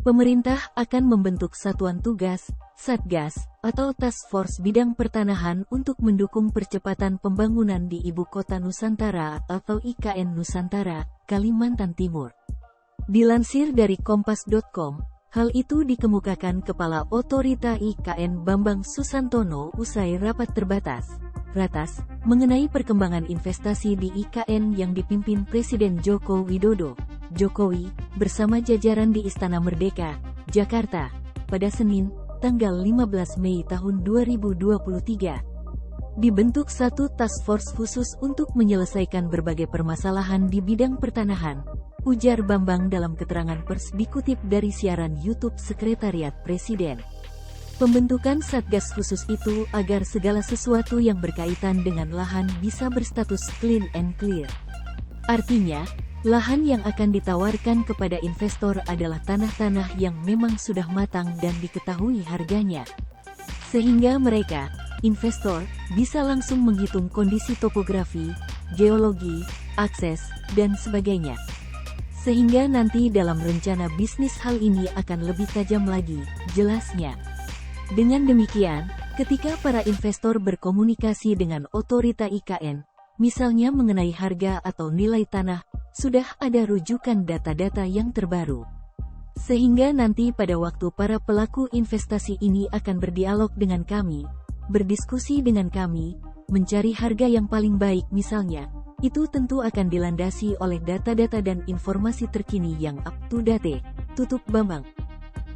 Pemerintah akan membentuk Satuan Tugas, Satgas, atau Task Force Bidang Pertanahan untuk mendukung percepatan pembangunan di Ibu Kota Nusantara atau IKN Nusantara, Kalimantan Timur. Dilansir dari Kompas.com, hal itu dikemukakan Kepala Otorita IKN Bambang Susantono usai rapat terbatas, Ratas, mengenai perkembangan investasi di IKN yang dipimpin Presiden Joko Widodo. Jokowi, bersama jajaran di Istana Merdeka, Jakarta, pada Senin, tanggal 15 Mei tahun 2023. Dibentuk satu task force khusus untuk menyelesaikan berbagai permasalahan di bidang pertanahan, ujar Bambang dalam keterangan pers dikutip dari siaran YouTube Sekretariat Presiden. Pembentukan Satgas khusus itu agar segala sesuatu yang berkaitan dengan lahan bisa berstatus clean and clear. Artinya, lahan yang akan ditawarkan kepada investor adalah tanah-tanah yang memang sudah matang dan diketahui harganya. Sehingga mereka, investor, bisa langsung menghitung kondisi topografi, geologi, akses, dan sebagainya. Sehingga nanti dalam rencana bisnis hal ini akan lebih tajam lagi, jelasnya. Dengan demikian, ketika para investor berkomunikasi dengan otorita IKN, misalnya mengenai harga atau nilai tanah, sudah ada rujukan data-data yang terbaru. Sehingga nanti pada waktu para pelaku investasi ini akan berdialog dengan kami, berdiskusi dengan kami, mencari harga yang paling baik misalnya, itu tentu akan dilandasi oleh data-data dan informasi terkini yang up to date, tutup Bambang.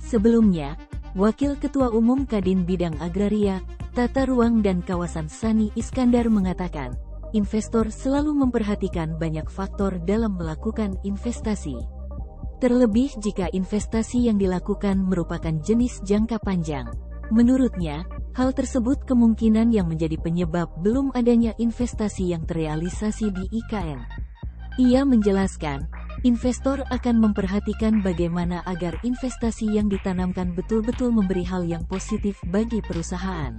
Sebelumnya, Wakil Ketua Umum Kadin Bidang Agraria, Tata Ruang dan Kawasan Sani Iskandar mengatakan, investor selalu memperhatikan banyak faktor dalam melakukan investasi. Terlebih jika investasi yang dilakukan merupakan jenis jangka panjang. Menurutnya, hal tersebut kemungkinan yang menjadi penyebab belum adanya investasi yang terrealisasi di IKN. Ia menjelaskan, investor akan memperhatikan bagaimana agar investasi yang ditanamkan betul-betul memberi hal yang positif bagi perusahaan.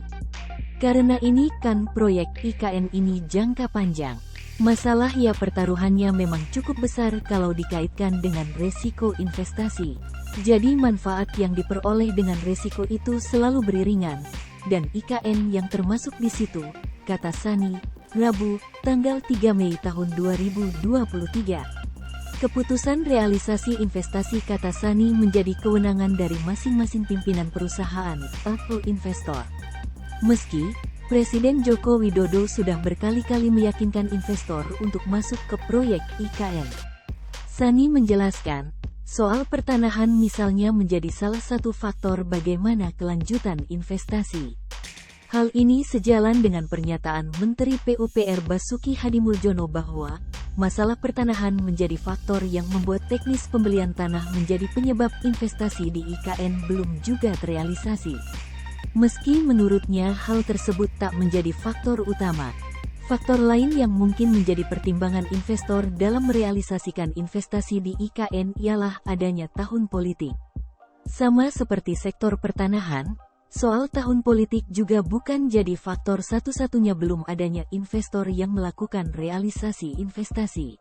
Karena ini kan proyek IKN ini jangka panjang. Masalah ya pertaruhannya memang cukup besar kalau dikaitkan dengan resiko investasi. Jadi manfaat yang diperoleh dengan resiko itu selalu beriringan, dan IKN yang termasuk di situ, kata Sani, Rabu, tanggal 3 Mei tahun 2023. Keputusan realisasi investasi kata Sani menjadi kewenangan dari masing-masing pimpinan perusahaan atau investor. Meski, Presiden Joko Widodo sudah berkali-kali meyakinkan investor untuk masuk ke proyek IKN. Sani menjelaskan, soal pertanahan misalnya menjadi salah satu faktor bagaimana kelanjutan investasi. Hal ini sejalan dengan pernyataan Menteri PUPR Basuki Hadimuljono bahwa, masalah pertanahan menjadi faktor yang membuat teknis pembelian tanah menjadi penyebab investasi di IKN belum juga terrealisasi. Meski menurutnya hal tersebut tak menjadi faktor utama, faktor lain yang mungkin menjadi pertimbangan investor dalam merealisasikan investasi di IKN ialah adanya tahun politik. Sama seperti sektor pertanahan, soal tahun politik juga bukan jadi faktor satu-satunya belum adanya investor yang melakukan realisasi investasi.